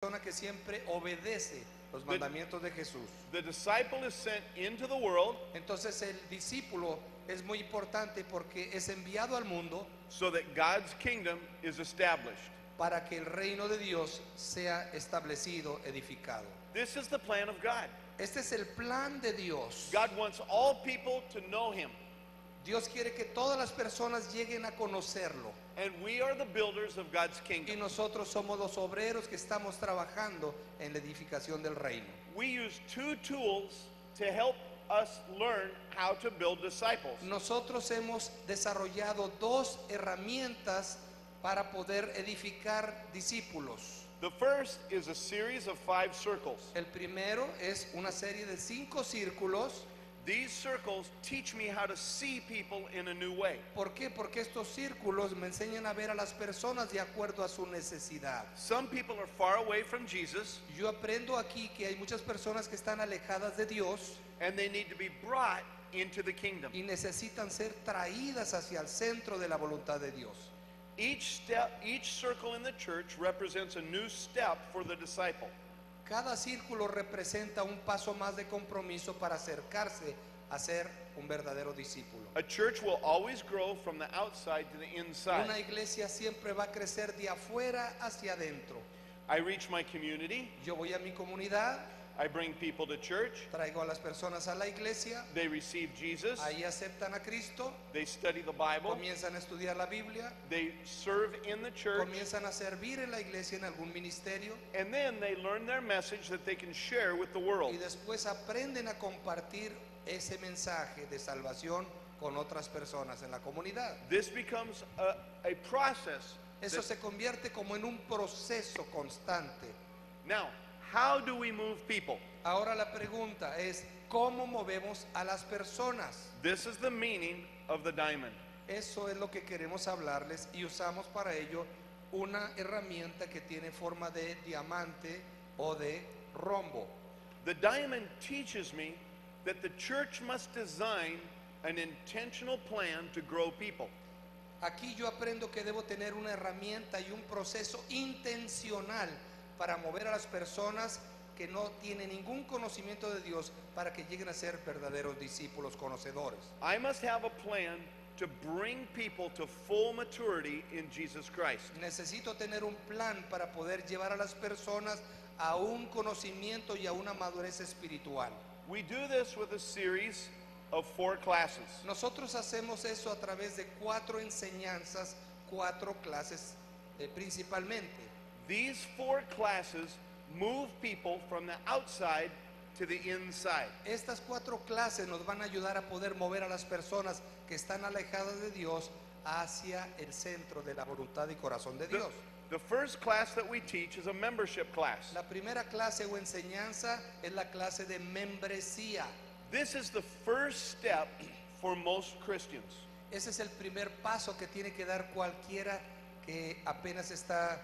persona que siempre obedece los mandamientos de Jesús. The disciple is sent into the world Entonces el discípulo es muy importante porque es enviado al mundo so that God's kingdom is established. para que el reino de Dios sea establecido, edificado. This is the plan of God. Este es el plan de Dios. God wants all people to know him, Dios quiere que todas las personas lleguen a conocerlo. and we are the builders of God's Y kingdom. nosotros somos los obreros que estamos trabajando en la edificación del reino. We use two tools to help us learn how to build disciples. Nosotros hemos desarrollado dos herramientas para poder edificar discípulos. The first is a series of 5 circles. El primero es una serie de 5 círculos. These circles teach me how to see people in a new way. ¿Por qué? Porque estos círculos me enseñan a ver a las personas de acuerdo a su necesidad. Some people are far away from Jesus, Yo aprendo aquí que hay muchas personas que están alejadas de Dios and they need to be brought into the kingdom. y necesitan ser traídas hacia el centro de la voluntad de Dios. Each circle in the church represents a new step for the disciple. Cada círculo representa un paso más de compromiso para acercarse a ser un verdadero discípulo. A church will always grow from the outside to the Una inside. iglesia siempre va a crecer de afuera hacia adentro. I reach my community, Yo voy a mi comunidad, I bring people to church, traigo a las personas a la iglesia, they receive Jesus, ahí aceptan a Cristo, they study the Bible, comienzan a estudiar la Biblia, they serve in the church, comienzan a servir en la iglesia en algún ministerio and then they learn their message that they can share with the world. y después aprenden a compartir ese mensaje de salvación con otras personas en la comunidad. This becomes a process. Eso se convierte como en un proceso constante. Now, how do we move people? Ahora la pregunta es, ¿cómo movemos a las personas? This is the meaning of the diamond. Eso es lo que queremos hablarles y usamos para ello una herramienta que tiene forma de diamante o de rombo. The diamond teaches me that the church must design an intentional plan to grow people. Aquí yo aprendo que debo tener una herramienta y un proceso intencional para mover a las personas que no tienen ningún conocimiento de Dios para que lleguen a ser verdaderos discípulos conocedores. I must have a plan to bring people to full maturity in Jesus Christ. Necesito tener un plan para poder llevar a las personas a un conocimiento y a una madurez espiritual. We do this with a series of 4 classes. Nosotros hacemos eso a través de 4 enseñanzas, 4 clases principalmente. These 4 classes move people from the outside to the inside. Estas 4 clases nos van a ayudar a poder mover a las personas que están alejadas de Dios hacia el centro de la voluntad y corazón de Dios. The first class that we teach is a membership class. La primera clase o enseñanza es la clase de membresía. This is the first step for most Christians. Ese es el primer paso que tiene que dar cualquiera que apenas está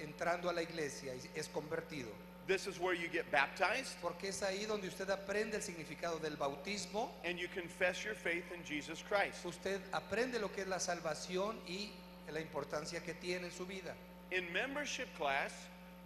entrando a la iglesia y es convertido. This is where you get baptized Porque es ahí donde usted aprende el significado del bautismo, and you confess your faith in Jesus Christ. usted aprende lo que es la salvación y la importancia que tiene en su vida. In membership class,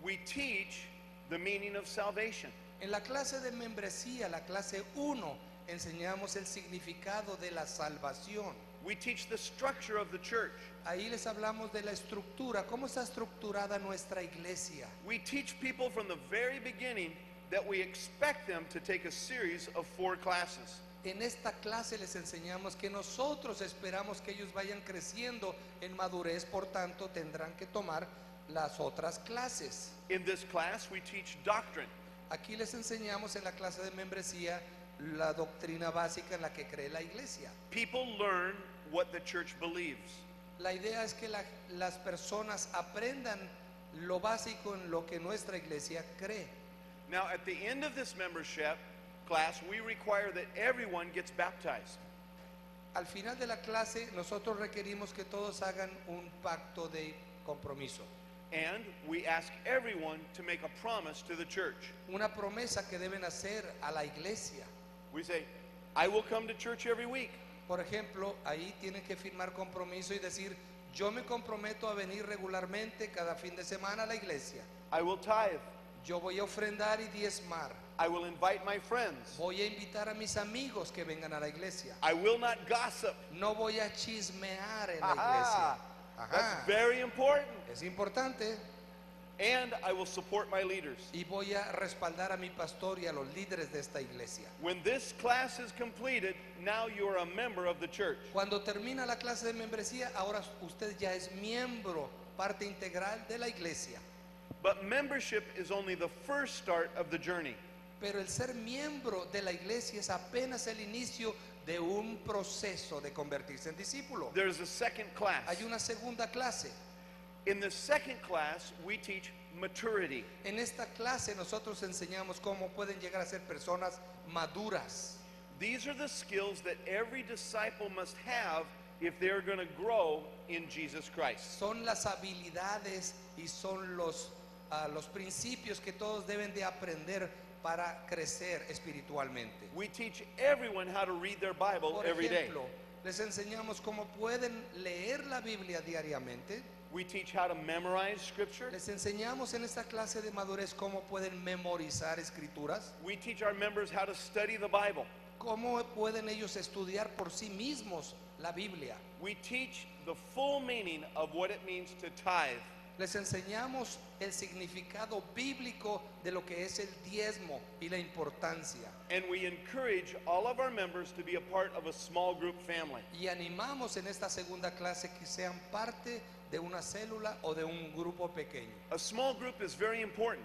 we teach the meaning of salvation. En la clase de membresía, la clase 1, enseñamos el significado de la salvación. We teach the structure of the church. Ahí les hablamos de la estructura, cómo está estructurada nuestra iglesia. We teach people from the very beginning that we expect them to take a series of 4 classes. En esta clase les enseñamos que nosotros esperamos que ellos vayan creciendo en madurez, por tanto tendrán que tomar las otras clases. In this class, we teach doctrine. Aquí les enseñamos en la clase de membresía la doctrina básica en la que cree la iglesia. People learn what the church believes. La idea es que las personas aprendan lo básico en lo que nuestra iglesia cree. Now, at the end of this membership class, we require that everyone gets baptized. Al final de la clase, nosotros requerimos que todos hagan un pacto de compromiso. And we ask everyone to make a promise to the church. Una promesa que deben hacer a la iglesia. We say, I will come to church every week. Por ejemplo, ahí tienen que firmar compromiso y decir, yo me comprometo a venir regularmente cada fin de semana a la iglesia. I will tithe. Yo voy a ofrendar y diezmar. I will invite my friends. Voy a invitar a mis amigos que vengan a la iglesia. I will not gossip. No voy a chismear en la Aha. iglesia. That's Ajá. very important. Es importante. And I will support my leaders. Y voy a respaldar a mi pastor y a los líderes de esta iglesia. When this class is completed, now you are a member of the church. Cuando termina la clase de membresía, ahora usted ya es miembro, parte integral de la iglesia. But membership is only the first start of the journey. Pero el ser miembro de la iglesia es apenas el inicio de un proceso de convertirse en discípulo. There's a second class. Hay una segunda clase. In the second class, we teach maturity. En esta clase nosotros enseñamos cómo pueden llegar a ser personas maduras. These are the skills that every disciple must have if they're going to grow in Jesus Christ. Son las habilidades y son los principios que todos deben de aprender para crecer espiritualmente. We teach everyone how to read their Bible Por every day. ejemplo, les enseñamos cómo pueden leer la Biblia diariamente. We teach how to memorize Scripture. Les enseñamos en esta clase de madurez cómo pueden memorizar escrituras, We teach our members how to study the Bible. cómo pueden ellos estudiar por sí mismos la Biblia. We teach the full meaning of what it means to tithe. Les enseñamos el significado bíblico de lo que es el diezmo y la importancia. And we encourage all of our members to be a part of a small group family. Y animamos en esta segunda clase que sean parte de una célula o de un grupo pequeño. A small group is very important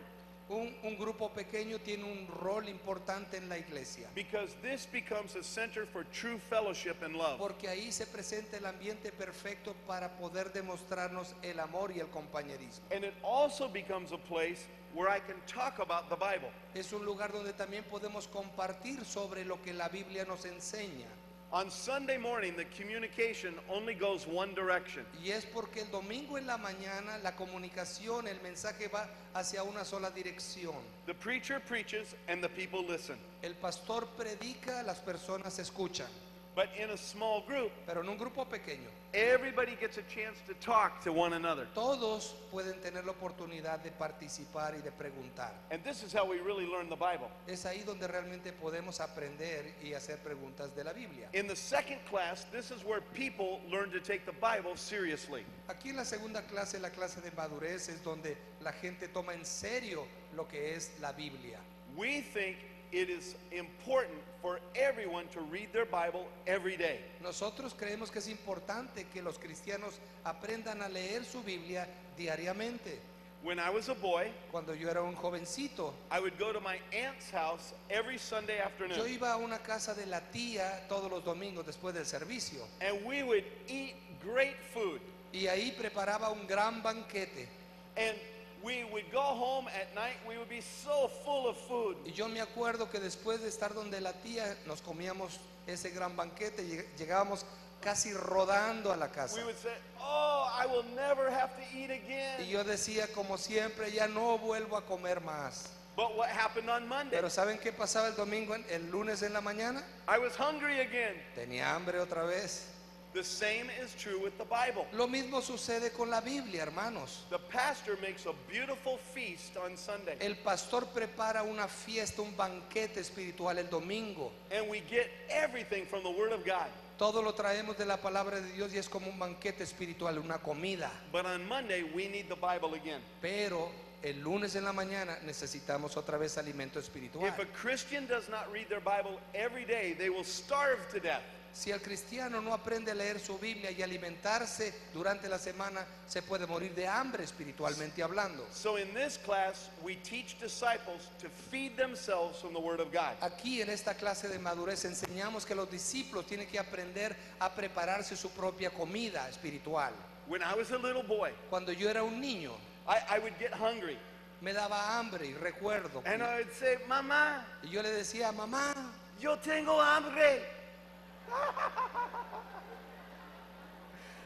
Un grupo pequeño tiene un rol importante en la iglesia, because this becomes a center for true fellowship and love. porque ahí se presenta el ambiente perfecto para poder demostrarnos el amor y el compañerismo. And it also becomes a place where I can talk about the Bible. Es un lugar donde también podemos compartir sobre lo que la Biblia nos enseña. On Sunday morning, the communication only goes one direction. Y es porque el domingo en la mañana la comunicación, el mensaje va hacia una sola dirección. The preacher preaches and the people listen. El pastor predica, las personas escuchan. But in a small group, Pero en un grupo pequeño, everybody gets a chance to talk to one another. todos pueden tener la oportunidad de participar y de preguntar. And this is how we really learn the Bible. Es ahí donde realmente podemos aprender y hacer preguntas de la Biblia. In the second class, this is where people learn to take the Bible seriously. Aquí en la segunda clase, la clase de madurez, es donde la gente toma en serio lo que es la Biblia. We think it is important for everyone to read their Bible every day. Nosotros creemos que es importante que los cristianos aprendan a leer su Biblia diariamente. When I was a boy, Cuando yo era un jovencito, I would go to my aunt's house every Sunday yo afternoon, iba a una casa de la tía todos los domingos después del servicio and we would eat great food. y ahí preparaba un gran banquete. And we would go home at night, we would be so full of food. Y yo me acuerdo que después de estar donde la tía nos comíamos ese gran banquete, llegábamos casi rodando a la casa. We would say, "Oh, I will never have to eat Y again." yo decía, como siempre, ya no vuelvo a comer más. But what happened on Monday? Pero ¿saben qué pasaba el domingo, el lunes en la mañana? I was hungry again. Tenía hambre otra vez. The same is true with the Bible. Lo mismo sucede con la Biblia, hermanos. The pastor makes a beautiful feast on Sunday, El pastor prepara una fiesta, un banquete espiritual el domingo. and we get everything from the Word of God. Todo lo traemos de la palabra de Dios y es como un banquete espiritual, una comida. But on Monday, we need the Bible again. Pero el lunes en la mañana necesitamos otra vez alimento espiritual. If a Christian does not read their Bible every day, they will starve to death. Si el cristiano no aprende a leer su Biblia y alimentarse durante la semana, se puede morir de hambre espiritualmente hablando. So in this class, we teach disciples to feed themselves from the Word of God. Aquí en esta clase de madurez enseñamos que los discípulos tienen que aprender a prepararse su propia comida espiritual. When I was a little boy, Cuando yo era un niño, I would get hungry, me daba hambre y recuerdo. and I would say, "Mamá, Y yo le decía, mamá, yo tengo hambre."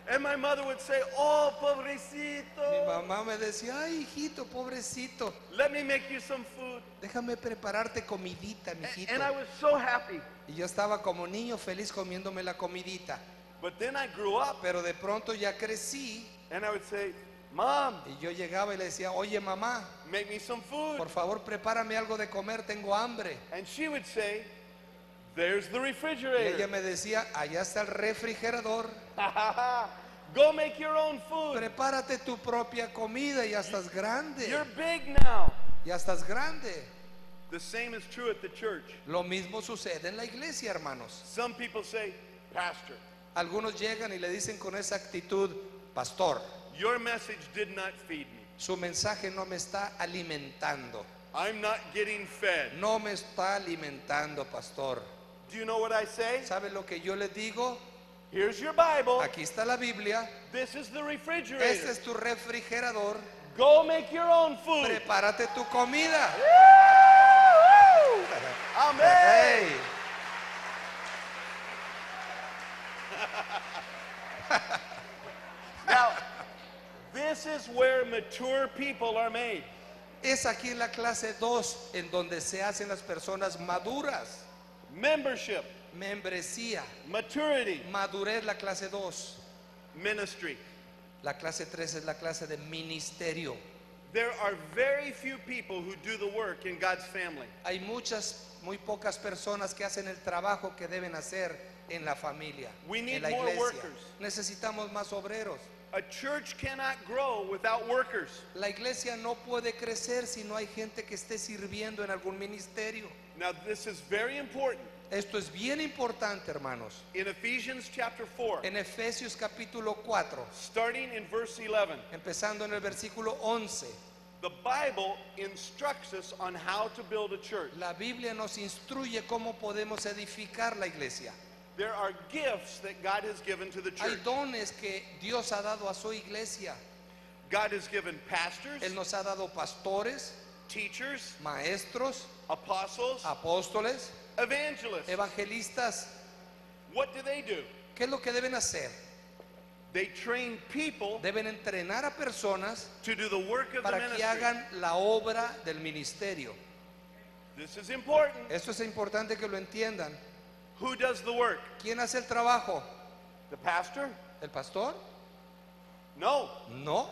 And my mother would say, "Oh, mi pobrecito, mamá me decía, ay, hijito, pobrecito, let me make you some food." déjame prepararte comidita, mijito. And I was so happy. Y yo estaba como niño feliz comiéndome la comidita. But then I grew up, Pero de pronto ya crecí and I would say, Mom, Y yo llegaba y le decía, oye mamá, make me some food. por favor prepárame algo de comer, tengo hambre. And she would say, there's the Y ella refrigerator. me decía, allá está el refrigerador, Go make your own food. prepárate tu propia comida, ya estás grande, You're big now. ya estás grande. The same is true at the church. Lo mismo sucede en la iglesia, hermanos. Some people say, Pastor, Algunos llegan y le dicen con esa actitud, pastor, your message did not feed me. su mensaje no me está alimentando, I'm not getting fed. no me está alimentando, pastor. Do you know what I say? ¿Sabe lo que yo les digo? Here's your Bible. Aquí está la Biblia, This is the este refrigerator. es tu refrigerador, Go make your own food. prepárate tu comida. Amen. Hey. Now, this is where mature people are made. Es aquí en la clase 2 en donde se hacen las personas maduras. Membership, Membresía, maturity, madurez, la clase 2. ministry. La clase 3 es la clase de ministerio. There are very few people who do the work in God's family. Hay muy pocas personas que hacen el trabajo que deben hacer en la familia, We need en la more iglesia. workers. Necesitamos más obreros. A church cannot grow without workers. La iglesia no puede crecer si no hay gente que esté sirviendo en algún ministerio. Now, this is very important. Esto es bien importante, hermanos. In Ephesians chapter 4, En Efesios capítulo 4, starting in verse 11, empezando en el versículo 11, the Bible instructs us on how to build a church. la Biblia nos instruye cómo podemos edificar la iglesia. There are gifts that God has given to the Hay church. dones que Dios ha dado a su iglesia. God has given pastors, Él nos ha dado pastores, teachers, maestros, apostles, apóstoles, evangelists. evangelistas. What do they do? ¿Qué es lo que deben hacer? They train people Deben entrenar a personas to do the work of the para que ministry. hagan la obra del ministerio. This is important. Esto es importante que lo entiendan. Who does the work? ¿Quién hace el trabajo? The pastor? ¿El pastor? No. No.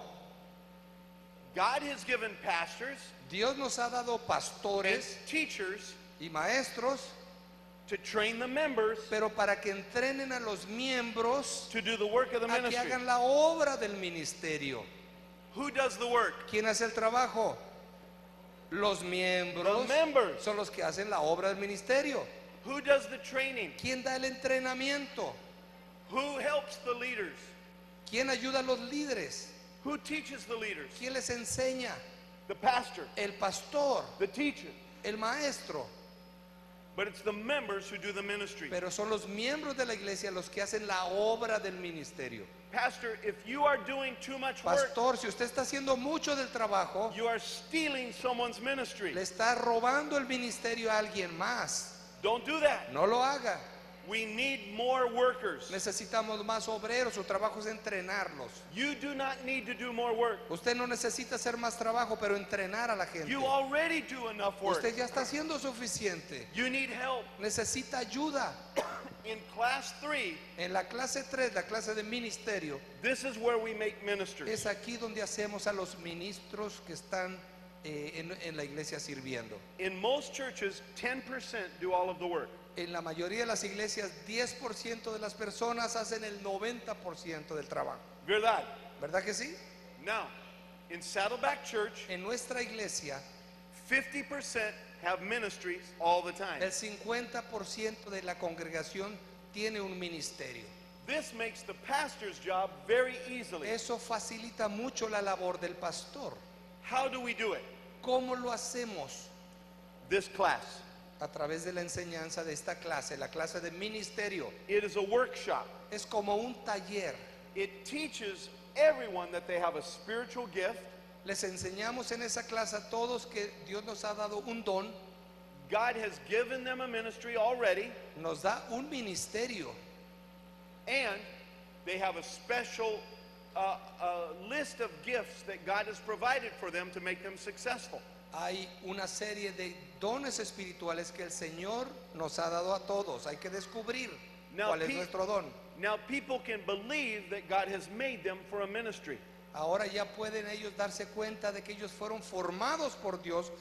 God has given pastors Dios nos ha dado and pastores teachers y maestros, to train the members pero para que entrenen a los miembros to do the work of the a que ministry. hagan la obra del ministerio. Who does the work? ¿Quién hace el trabajo? Los miembros The members. son los que hacen la obra del ministerio. Who does the training? ¿Quién da el entrenamiento? Who helps the leaders? ¿Quién ayuda a los líderes? Who teaches the leaders? ¿Quién les enseña? The pastor, El pastor, the teacher. el maestro. But it's the members who do the ministry. Pero son los miembros de la iglesia los que hacen la obra del ministerio. Pastor, if you are doing too much work, Pastor, si usted está haciendo mucho del trabajo, you are stealing someone's ministry. le está robando el ministerio a alguien más. Don't do that. No lo haga. We need more workers. Necesitamos más obreros. Su trabajo es entrenarlos. You do not need to do more work. Usted no necesita hacer más trabajo, pero entrenar a la gente. You already do enough work. Usted ya está haciendo suficiente. You need help. Necesita ayuda. In class 3, En la clase 3, la clase de ministerio, this is where we make ministers. es aquí donde hacemos a los ministros que están en la iglesia sirviendo. In most churches, 10% do all of the work. En la mayoría de las iglesias, 10% de las personas hacen el 90% del trabajo. ¿Verdad? ¿Verdad que sí? Now, in Saddleback Church, En nuestra iglesia, 50% have ministries all the time. el 50% de la congregación tiene un ministerio. This makes the pastor's job very easily. Eso facilita mucho la labor del pastor. How do we do it? ¿Cómo lo hacemos? This class. A través de la enseñanza de esta clase, la clase de ministerio. It is a workshop. Es como un taller. It teaches everyone that they have a spiritual gift. Les enseñamos en esa clase a todos que Dios nos ha dado un don, God has given them a ministry already, nos da un ministerio and they have a special list of gifts that God has provided for them to make them successful. hay una serie de dones espirituales que el Señor nos ha dado a todos. Hay que descubrir Now, cuál es nuestro don. Now people can believe that God has made them for a ministry. Ahora ya pueden ellos darse cuenta de que ellos fueron formados por Dios